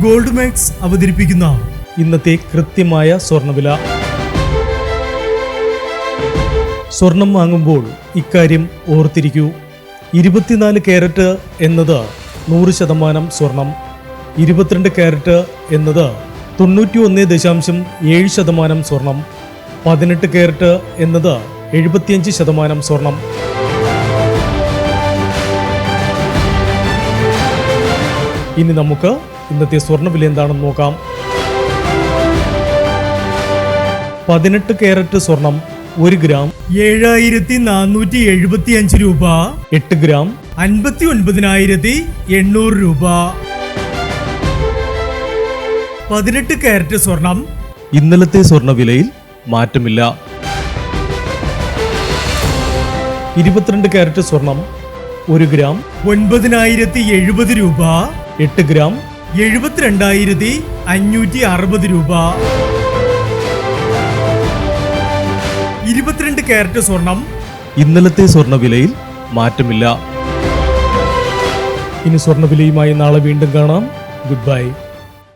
Gold max അവതരിപ്പിക്കുന്ന ഇന്നത്തെ കൃത്യമായ സ്വർണ്ണവില. സ്വർണം വാങ്ങുമ്പോൾ ഇക്കാര്യം ഓർത്തിരിക്കൂ. 24 കാരറ്റ് എന്നത് 100% സ്വർണം, 22 കാരറ്റ് എന്നത് 91.7% സ്വർണം, 18 കാരറ്റ് എന്നത് 75% സ്വർണം. ഇനി നമുക്ക് ഇന്നത്തെ സ്വർണ്ണവില എന്താണെന്ന് നോക്കാം. 18 കാരറ്റ് സ്വർണം 1 ഗ്രാം 7475 രൂപ, 8 ഗ്രാം 59,800 രൂപ. 18 കാരറ്റ് സ്വർണം ഇന്നലത്തെ സ്വർണ്ണവിലയിൽ മാറ്റമില്ല. 22 കാരറ്റ് സ്വർണം 1 ഗ്രാം 9,070 രൂപ, 8 ഗ്രാം 72,560 രൂപ. 22 കാരറ്റ് സ്വർണം ഇന്നലത്തെ സ്വർണ്ണവിലയിൽ മാറ്റമില്ല. ഇനി സ്വർണ്ണവിലയുമായി നാളെ വീണ്ടും കാണാം. Good bye.